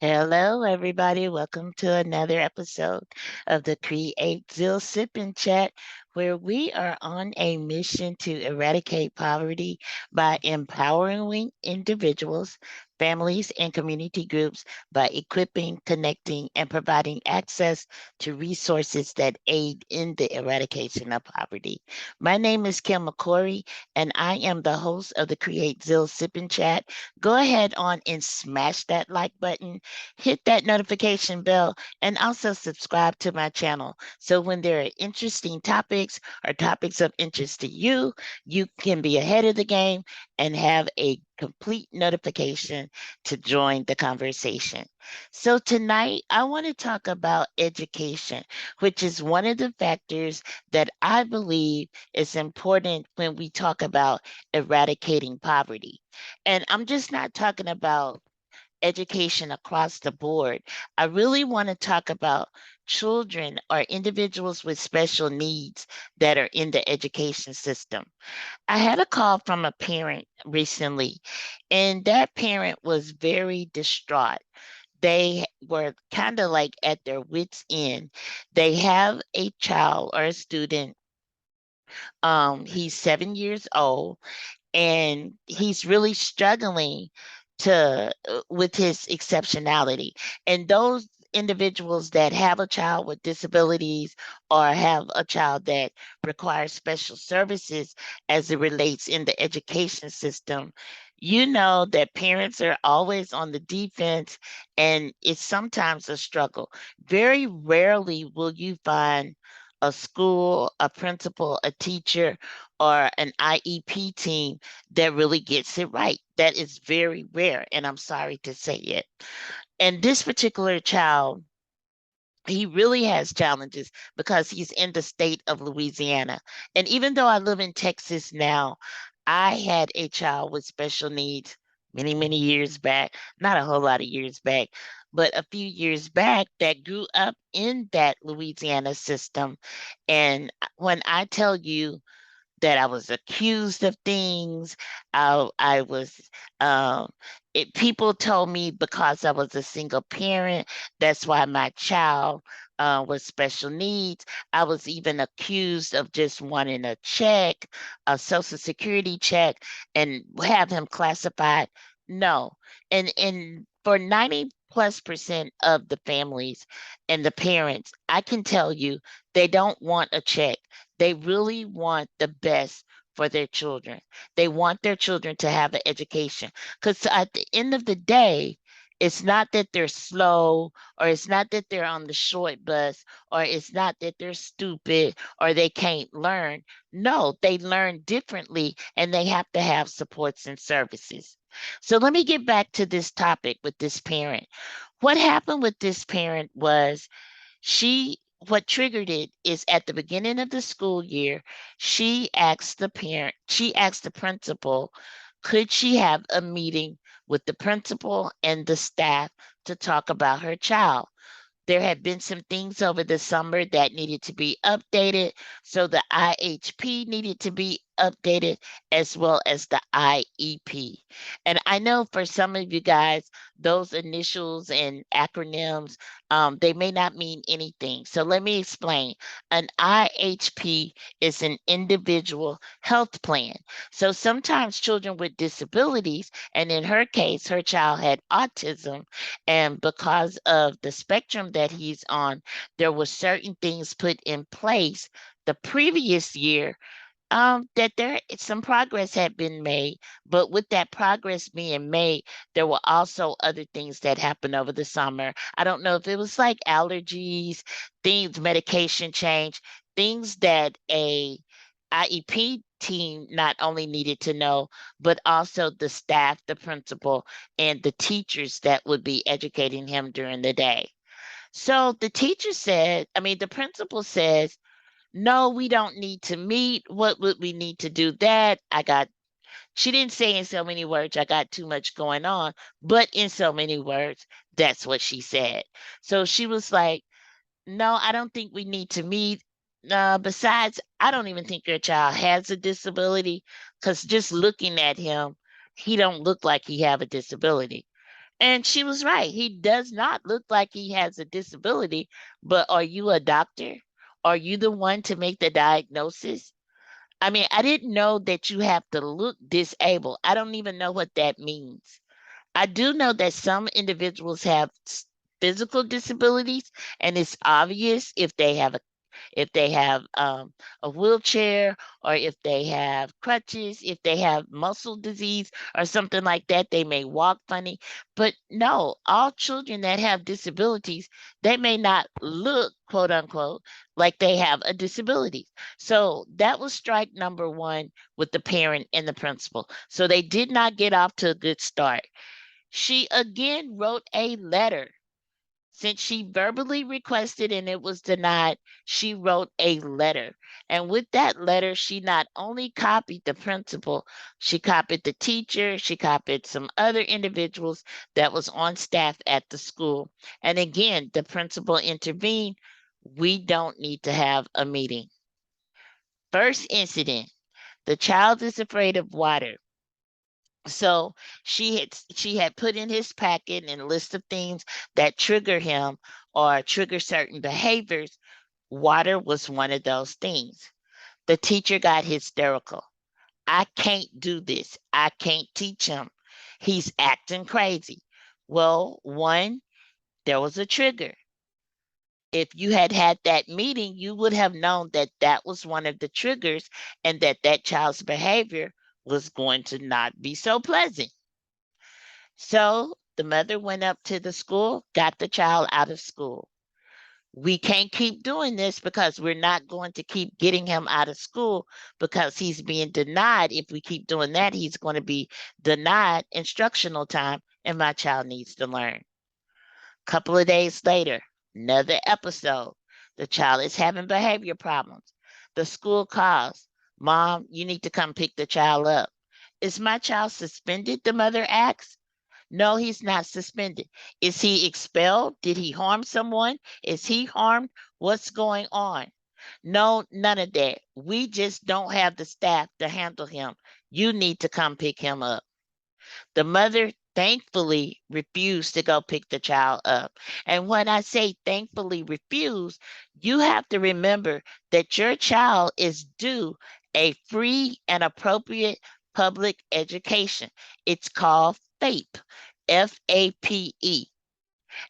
Hello, everybody. Welcome to another episode of the Create Zill Sip and Chat, where we are on a mission to eradicate poverty by empowering individuals, families, and community groups by equipping, connecting, and providing access to resources that aid in the eradication of poverty. My name is Kim McCory, and I am the host of the Create Zill Sip and Chat. Go ahead on and smash that like button, hit that notification bell, and also subscribe to my channel. So when there are interesting topics or topics of interest to you, you can be ahead of the game and have a complete notification to join the conversation. So tonight, I want to talk about education, which is one of the factors that I believe is important when we talk about eradicating poverty. And I'm just not talking about education across the board. I really want to talk about children or individuals with special needs that are in the education system. I had a call from a parent recently, and that parent was very distraught. They were kind of like at their wits' end. They have a child or a student. He's 7 years old, and he's really struggling to with his exceptionality. And those individuals that have a child with disabilities or have a child that requires special services as it relates in the education system, you know that parents are always on the defense, and it's sometimes a struggle. Very rarely will you find a school, a principal, a teacher, or an IEP team that really gets it right. That is very rare, and I'm sorry to say it. And this particular child, he really has challenges because he's in the state of Louisiana. And even though I live in Texas now, I had a child with special needs many, many years back, not a whole lot of years back, but a few years back that grew up in that Louisiana system. And when I tell you that I was accused of things. I was, people told me because I was a single parent, that's why my child was special needs. I was even accused of just wanting a check, a social security check, and have him classified. No. And for 90+% of the families and the parents, I can tell you they don't want a check. They really want the best for their children. They want their children to have an education. Because at the end of the day, it's not that they're slow, or it's not that they're on the short bus, or it's not that they're stupid or they can't learn. No, they learn differently and they have to have supports and services. So let me get back to this topic with this parent. What happened with this parent was she what triggered it is at the beginning of the school year, she asked the principal, could she have a meeting with the principal and the staff to talk about her child? There had been some things over the summer that needed to be updated. So the IHP needed to be updated as well as the IEP. And I know for some of you guys, those initials and acronyms, they may not mean anything. So let me explain. An IHP is an individual health plan. So sometimes children with disabilities, and in her case, her child had autism, and because of the spectrum that he's on, there were certain things put in place the previous year, that there some progress had been made. But with that progress being made, there were also other things that happened over the summer. I don't know if it was like allergies, things, medication change, things that a IEP team not only needed to know, but also the staff, the principal, and the teachers that would be educating him during the day. So the teacher said, I mean, the principal says, no, we don't need to meet. What would we need to do that? She didn't say in so many words, I got too much going on, but in so many words, that's what she said. So she was like, no, I don't think we need to meet. Besides, I don't even think your child has a disability, because just looking at him, he don't look like he have a disability. And she was right. He does not look like he has a disability, but are you a doctor? Are you the one to make the diagnosis? I mean, I didn't know that you have to look disabled. I don't even know what that means. I do know that some individuals have physical disabilities, and it's obvious if they have a wheelchair, or if they have crutches, if they have muscle disease or something like that, they may walk funny. But no, all children that have disabilities, they may not look, quote unquote, like they have a disability. So that was strike number one with the parent and the principal. So they did not get off to a good start. She again wrote a letter. Since she verbally requested and it was denied, she wrote a letter. And with that letter, she not only copied the principal, she copied the teacher, she copied some other individuals that was on staff at the school. And again, the principal intervened. We don't need to have a meeting. First incident, the child is afraid of water. So she had put in his packet and a list of things that trigger him or trigger certain behaviors. Water was one of those things. The teacher got hysterical. I can't do this. I can't teach him. He's acting crazy. Well, one, there was a trigger. If you had had that meeting, you would have known that that was one of the triggers, and that that child's behavior was going to not be so pleasant. So the mother went up to the school, got the child out of school. We can't keep doing this because we're not going to keep getting him out of school because he's being denied. If we keep doing that, he's going to be denied instructional time, and my child needs to learn. Couple of days later, another episode. The child is having behavior problems. The school calls, Mom, you need to come pick the child up. Is my child suspended? The mother asks. No, he's not suspended. Is he expelled? Did he harm someone? Is he harmed? What's going on? No, none of that. We just don't have the staff to handle him. You need to come pick him up. The mother thankfully refused to go pick the child up. And when I say thankfully refused, you have to remember that your child is due a free and appropriate public education. It's called FAPE, FAPE.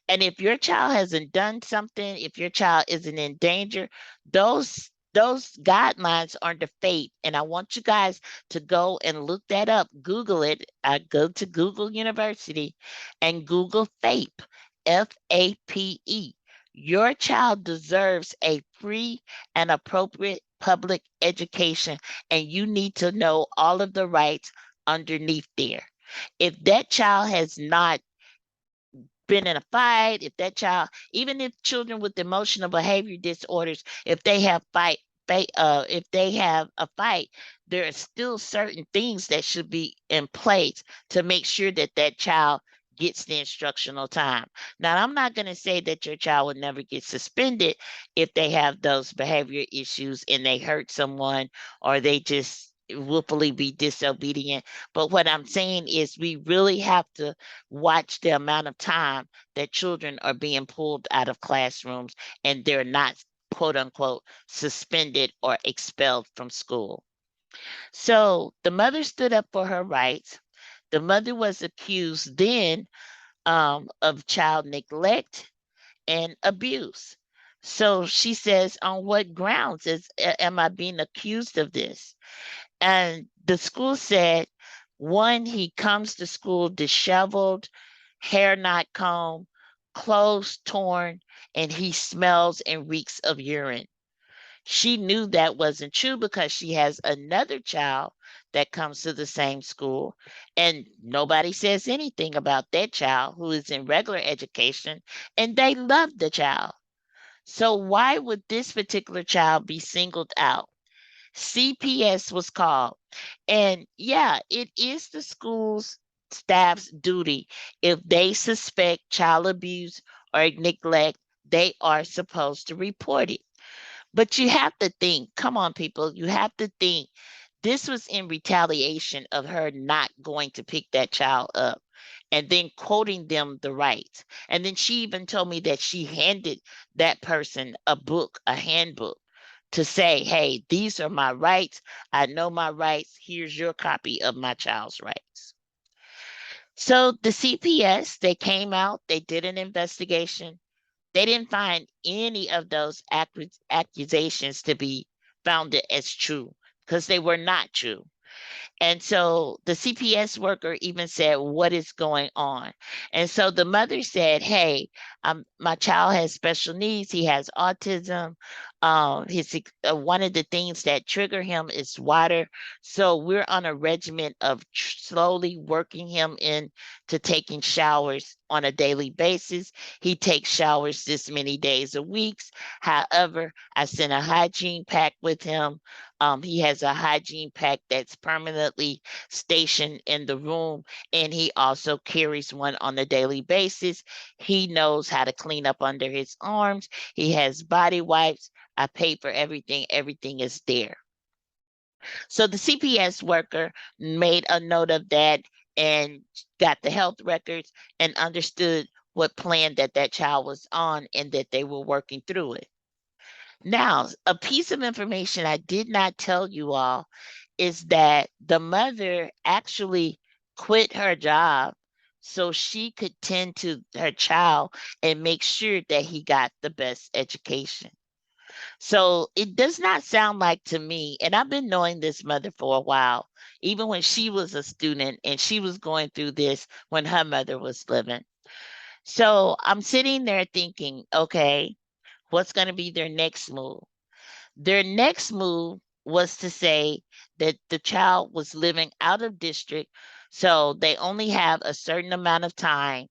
And if your child hasn't done something, if your child isn't in danger, those guidelines are the fate. And I want you guys to go and look that up. Google it. I go to Google University and Google FAPE, FAPE. Your child deserves a free and appropriate public education, and you need to know all of the rights underneath there. If that child has not been in a fight, if that child, even if children with emotional behavior disorders, if they have if they have a fight, there are still certain things that should be in place to make sure that that child gets the instructional time. Now, I'm not going to say that your child would never get suspended if they have those behavior issues and they hurt someone, or they just willfully be disobedient. But what I'm saying is we really have to watch the amount of time that children are being pulled out of classrooms and they're not, quote unquote, suspended or expelled from school. So the mother stood up for her rights. The mother was accused then of child neglect and abuse. So she says, on what grounds am I being accused of this? And the school said, one, he comes to school disheveled, hair not combed, clothes torn, and he smells and reeks of urine. She knew that wasn't true because she has another child that comes to the same school, and nobody says anything about that child who is in regular education, and they love the child. So why would this particular child be singled out? CPS was called. And yeah, it is the school's staff's duty. If they suspect child abuse or neglect, they are supposed to report it. But you have to think, come on, people, you have to think this was in retaliation of her not going to pick that child up. and then quoting them the rights. And then she even told me that she handed that person a book, a handbook, to say, hey, these are my rights. I know my rights. Here's your copy of my child's rights. So the CPS, they came out, they did an investigation. They didn't find any of those accusations to be founded as true because they were not true. And so the CPS worker even said, what is going on? And so the mother said, hey, my child has special needs. He has autism. One of the things that trigger him is water. So we're on a regimen of slowly working him into taking showers on a daily basis. He takes showers this many days a week. However, I sent a hygiene pack with him. He has a hygiene pack that's permanently stationed in the room, and he also carries one on a daily basis. He knows how to clean up under his arms. He has body wipes. I pay for everything. Everything is there. So the CPS worker made a note of that and got the health records and understood what plan that child was on and that they were working through it. Now, a piece of information I did not tell you all is that the mother actually quit her job so she could tend to her child and make sure that he got the best education. So it does not sound like to me, and I've been knowing this mother for a while, even when she was a student and she was going through this when her mother was living. So I'm sitting there thinking, okay, what's going to be their next move? Their next move was to say that the child was living out of district, so they only have a certain amount of time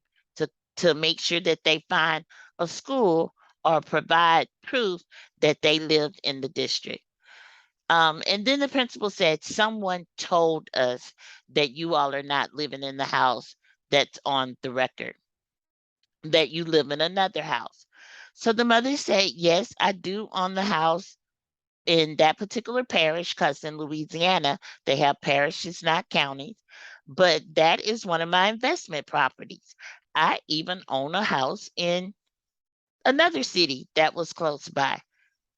to make sure that they find a school or provide proof that they lived in the district. And then the principal said, someone told us that you all are not living in the house that's on the record, that you live in another house. So the mother said, yes, I do own the house in that particular parish, because in Louisiana, they have parishes, not counties. But that is one of my investment properties. I even own a house in another city that was close by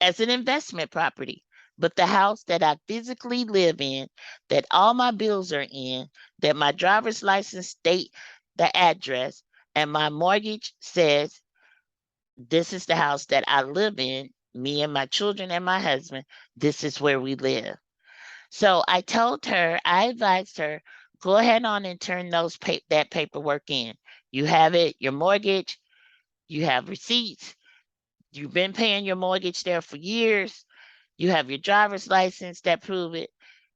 as an investment property. But the house that I physically live in, that all my bills are in, that my driver's license state the address, and my mortgage says this is the house that I live in, me and my children and my husband, this is where we live. So I told her, I advised her, go ahead on and turn that paperwork in. You have it, your mortgage, you have receipts, you've been paying your mortgage there for years, you have your driver's license that prove it,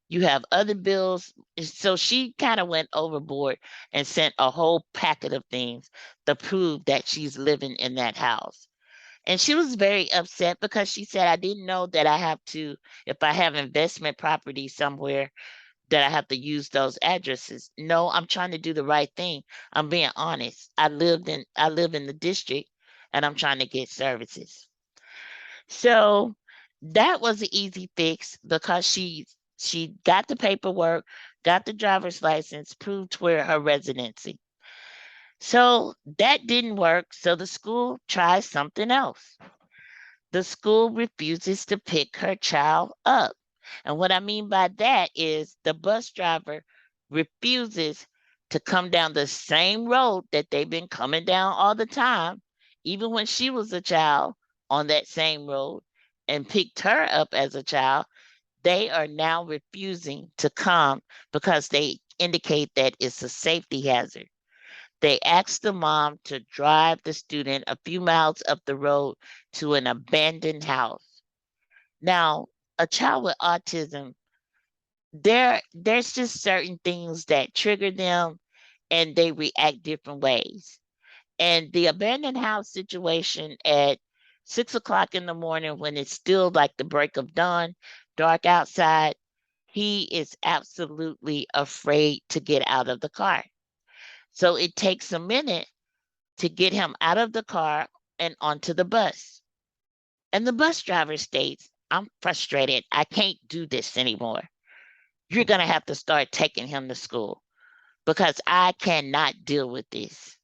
you have other bills. So she kind of went overboard and sent a whole packet of things to prove that she's living in that house. And she was very upset because she said, I didn't know that I have to, if I have investment property somewhere, that I have to use those addresses. No, I'm trying to do the right thing. I'm being honest. I live in the district and I'm trying to get services. So that was an easy fix because she got the paperwork, got the driver's license, proved where her residency. So that didn't work. So the school tries something else. The school refuses to pick her child up. And what I mean by that is the bus driver refuses to come down the same road that they've been coming down all the time, even when she was a child on that same road and picked her up as a child. They are now refusing to come because they indicate that it's a safety hazard. They asked the mom to drive the student a few miles up the road to an abandoned house. Now, a child with autism, there's just certain things that trigger them and they react different ways. And the abandoned house situation at 6 o'clock in the morning when it's still like the break of dawn, dark outside, he is absolutely afraid to get out of the car. So it takes a minute to get him out of the car and onto the bus. And the bus driver states, I'm frustrated. I can't do this anymore. You're going to have to start taking him to school. because I cannot deal with this.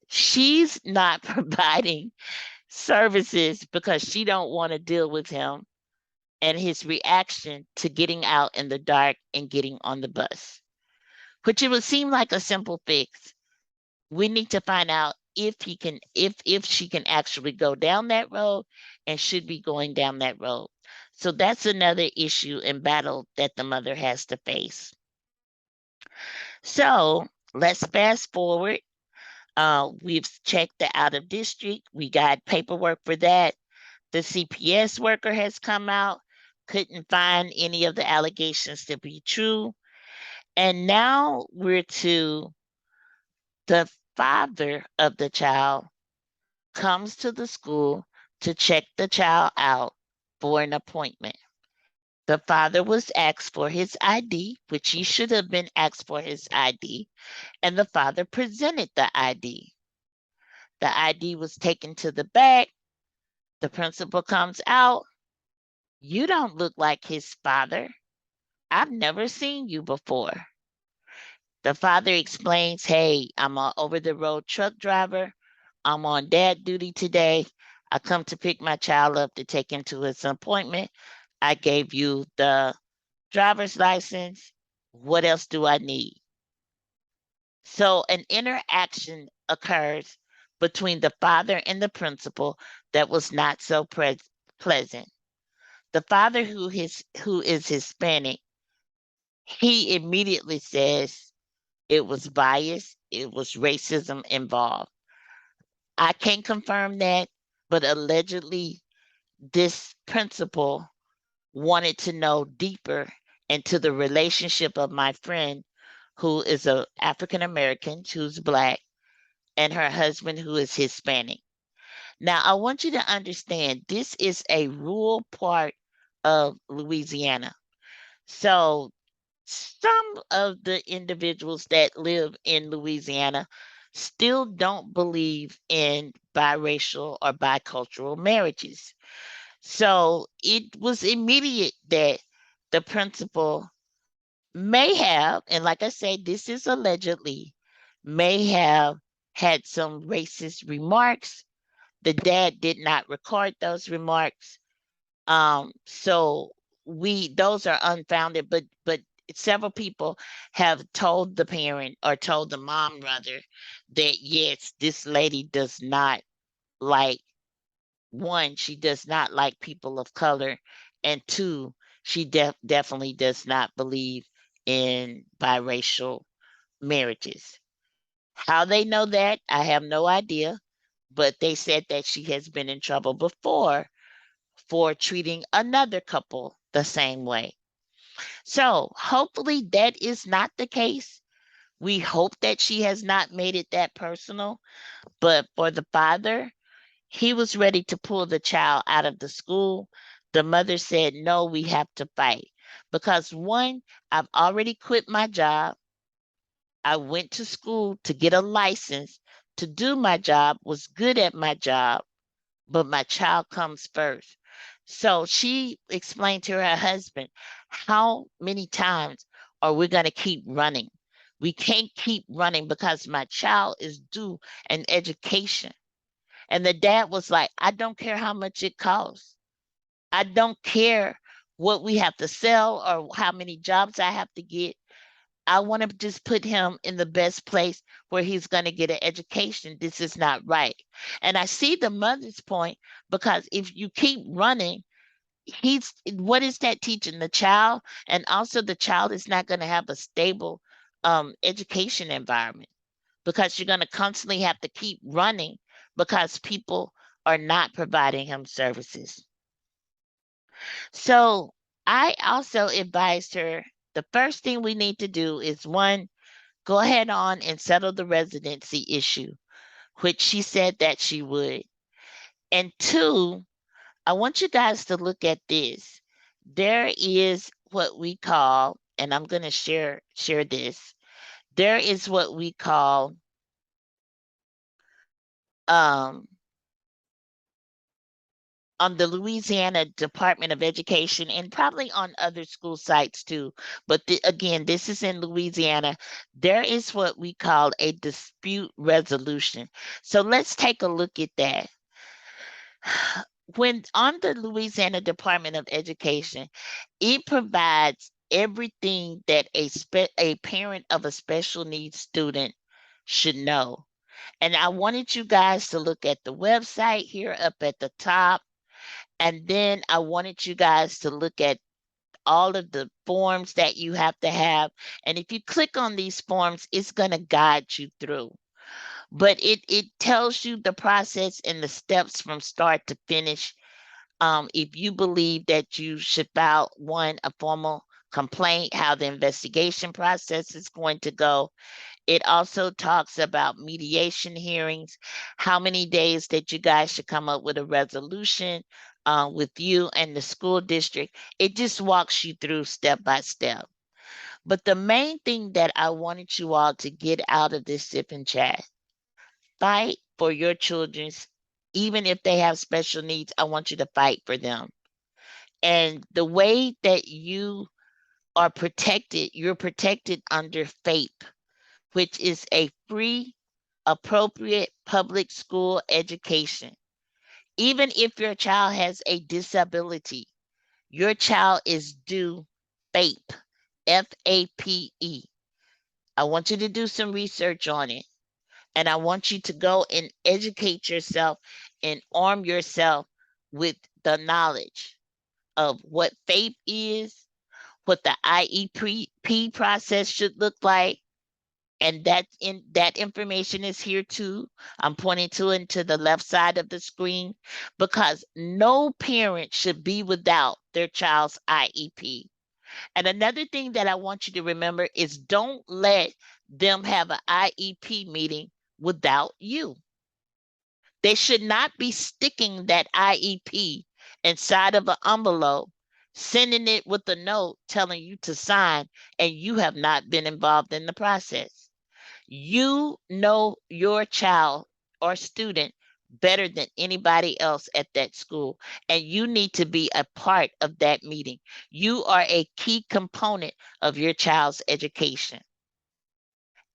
She's not providing services because she don't want to deal with him and his reaction to getting out in the dark and getting on the bus, which it would seem like a simple fix. We need to find out if she can actually go down that road and should be going down that road. So that's another issue and battle that the mother has to face. So let's fast forward. We've checked the out of district. We got paperwork for that. The CPS worker has come out, couldn't find any of the allegations to be true. And now we're to the father of the child comes to the school to check the child out for an appointment. The father was asked for his ID, which he should have been asked for his ID, and the father presented the ID. The ID was taken to the back. The principal comes out. You don't look like his father. I've never seen you before. The father explains, hey, I'm an over the road truck driver. I'm on dad duty today. I come to pick my child up to take him to his appointment. I gave you the driver's license. What else do I need? So an interaction occurs between the father and the principal that was not so pleasant. The father who is Hispanic, he immediately says it was bias, it was racism involved. I can't confirm that, but allegedly this principal wanted to know deeper into the relationship of my friend who is a African American, who's black, and her husband who is Hispanic. Now, I want you to understand this is a rural part of Louisiana. So, some of the individuals that live in Louisiana still don't believe in biracial or bicultural marriages. So, it was immediate that the principal may have, and like I say, this is allegedly, may have had some racist remarks. The dad did not record those remarks. So we those are unfounded, but several people have told the parent or told the mom rather that yes, this lady does not like one, she does not like people of color, and two, she definitely does not believe in biracial marriages. How they know that, I have no idea, but they said that she has been in trouble before for treating another couple the same way. So hopefully that is not the case. We hope that she has not made it that personal. But for the father, he was ready to pull the child out of the school. The mother said, no, we have to fight. Because one, I've already quit my job. I went to school to get a license to do my job, was good at my job, but my child comes first. So she explained to her husband, how many times are we going to keep running? We can't keep running because my child is due an education. And the dad was like, I don't care how much it costs. I don't care what we have to sell or how many jobs I have to get. I want to just put him in the best place where he's going to get an education. This is not right. And I see the mother's point because if you keep running, he's what is that teaching the child? And also, the child is not going to have a stable education environment because you're going to constantly have to keep running because people are not providing him services. So I also advised her the first thing we need to do is one, go ahead on and settle the residency issue, which she said that she would. And two, I want you guys to look at this. There is what we call, and I'm going to share this. There is what we call um on the Louisiana Department of Education and probably on other school sites too. But again, this is in Louisiana. There is what we call a dispute resolution. So let's take a look at that. When on the Louisiana Department of Education, it provides everything that a parent of a special needs student should know. And I wanted you guys to look at the website here up at the top. And then I wanted you guys to look at all of the forms that you have to have. And if you click on these forms, it's going to guide you through. But it tells you the process and the steps from start to finish. If you believe that you should file a formal complaint, how the investigation process is going to go. It also talks about mediation hearings, how many days that you guys should come up with a resolution with you and the school district. It just walks you through step by step. But the main thing that I wanted you all to get out of this sip and chat, fight for your children's, even if they have special needs, I want you to fight for them. And the way that you are protected, you're protected under FAPE, which is a free, appropriate public school education. Even if your child has a disability, your child is due FAPE, FAPE. I want you to do some research on it. And I want you to go and educate yourself and arm yourself with the knowledge of what FAPE is, what the IEP process should look like, and that information is here too. I'm pointing to the left side of the screen because no parent should be without their child's IEP. And another thing that I want you to remember is don't let them have an IEP meeting without you. They should not be sticking that IEP inside of an envelope, sending it with a note telling you to sign, and you have not been involved in the process. You know your child or student better than anybody else at that school, and you need to be a part of that meeting. You are a key component of your child's education.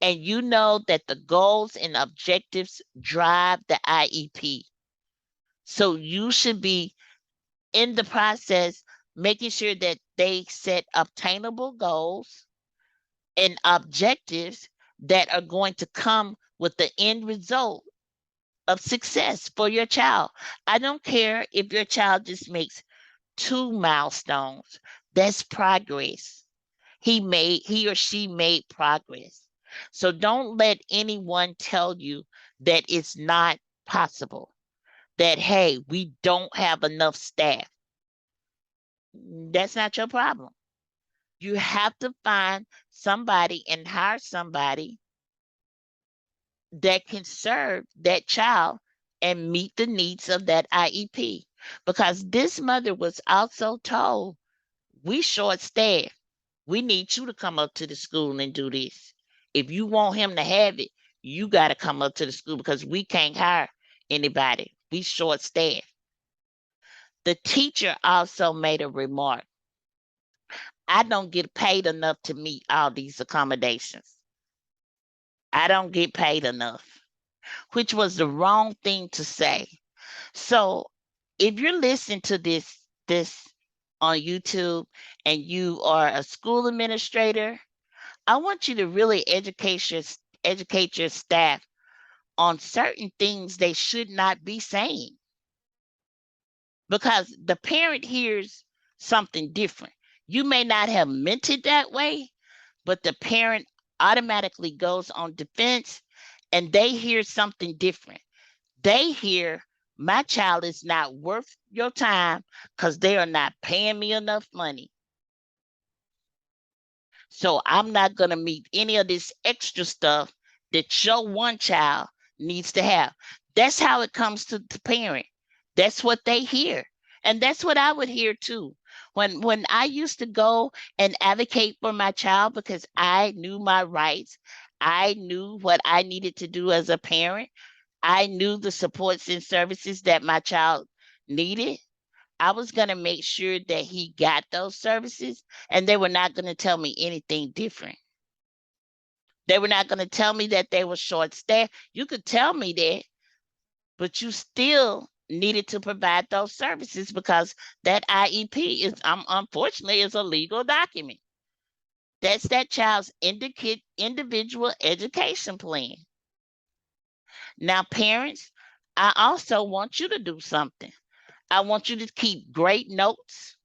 And you know that the goals and objectives drive the IEP. So you should be in the process making sure that they set obtainable goals and objectives that are going to come with the end result of success for your child. I don't care if your child just makes 2 milestones. That's progress. He or she made progress. So don't let anyone tell you that it's not possible. That hey, we don't have enough staff. That's not your problem. You have to find somebody and hire somebody that can serve that child and meet the needs of that IEP. Because this mother was also told, we short staffed. We need you to come up to the school and do this. If you want him to have it, you got to come up to the school because we can't hire anybody. We short staffed. The teacher also made a remark. I don't get paid enough to meet all these accommodations. I don't get paid enough, which was the wrong thing to say. So if you're listening to this on YouTube and you are a school administrator, I want you to really educate your staff on certain things they should not be saying because the parent hears something different. You may not have meant it that way, but the parent automatically goes on defense and they hear something different. They hear my child is not worth your time because they are not paying me enough money. So I'm not going to meet any of this extra stuff that your one child needs to have. That's how it comes to the parent. That's what they hear. And that's what I would hear too. When I used to go and advocate for my child because I knew my rights, I knew what I needed to do as a parent. I knew the supports and services that my child needed. I was going to make sure that he got those services, and they were not going to tell me anything different. They were not going to tell me that they were short staffed. You could tell me that, but you still needed to provide those services because that IEP is, unfortunately, is a legal document. That's that child's individual education plan. Now, parents, I also want you to do something. I want you to keep great notes.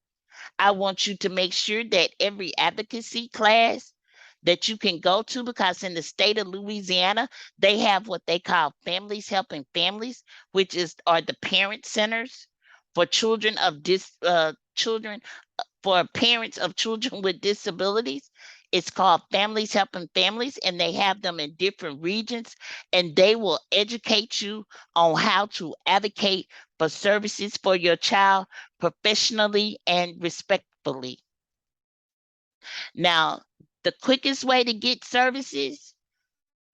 I want you to make sure that every advocacy class that you can go to, because in the state of Louisiana, they have what they call Families Helping Families, which are the parent centers for children for parents of children with disabilities. It's called Families Helping Families, and they have them in different regions, and they will educate you on how to advocate for services for your child professionally and respectfully. Now, the quickest way to get services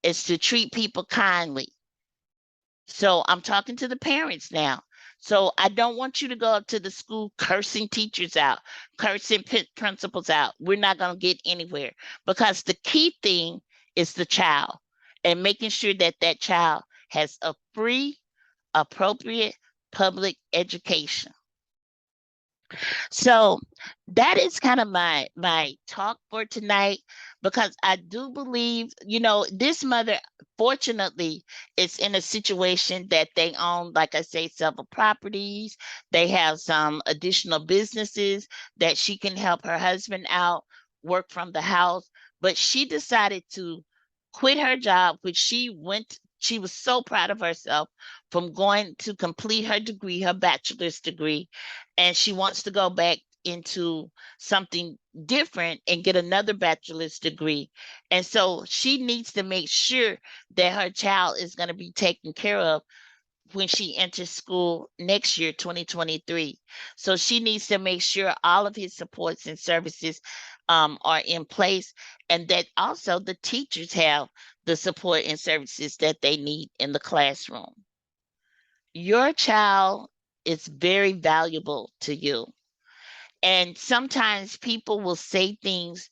is to treat people kindly. So I'm talking to the parents now. So I don't want you to go up to the school cursing teachers out, cursing principals out. We're not going to get anywhere, because the key thing is the child, and making sure that that child has a free, appropriate public education. So that is kind of my talk for tonight, because I do believe, this mother, fortunately, is in a situation that they own, like I say, several properties. They have some additional businesses that she can help her husband out, work from the house. But she decided to quit her job, which she was so proud of herself, from going to complete her degree, her bachelor's degree, and she wants to go back into something different and get another bachelor's degree. And so she needs to make sure that her child is going to be taken care of when she enters school next year, 2023. So she needs to make sure all of his supports and services are in place, and that also the teachers have the support and services that they need in the classroom. Your child is very valuable to you. And sometimes people will say things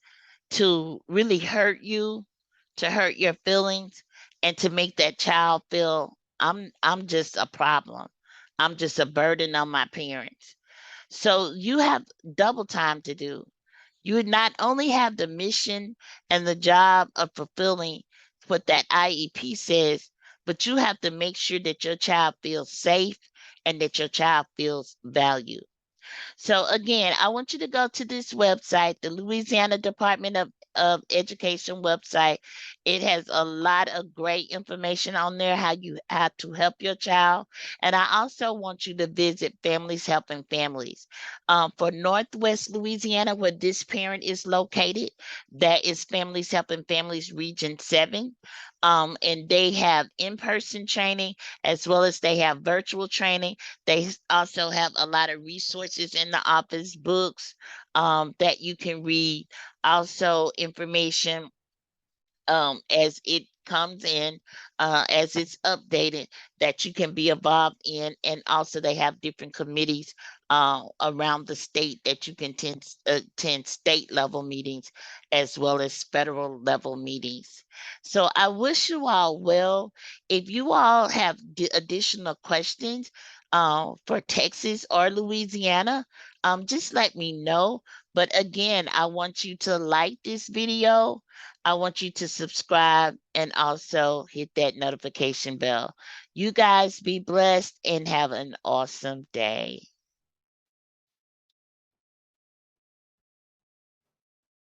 to really hurt you, to hurt your feelings, and to make that child feel I'm just a problem. I'm just a burden on my parents. So you have double time to do. You would not only have the mission and the job of fulfilling what that IEP says, but you have to make sure that your child feels safe and that your child feels valued. So again, I want you to go to this website, the Louisiana Department of Education website. It has a lot of great information on there, how to help your child. And I also want you to visit Families Helping Families. For Northwest Louisiana, where this parent is located, that is Families Helping Families Region 7. And they have in-person training, as well as they have virtual training. They also have a lot of resources in the office, books that you can read, also information as it comes in, as it's updated, that you can be involved in. And also they have different committees around the state that you can attend state level meetings as well as federal level meetings. So I wish you all well. If you all have additional questions for Texas or Louisiana, just let me know. But again, I want you to like this video. I want you to subscribe and also hit that notification bell. You guys be blessed and have an awesome day.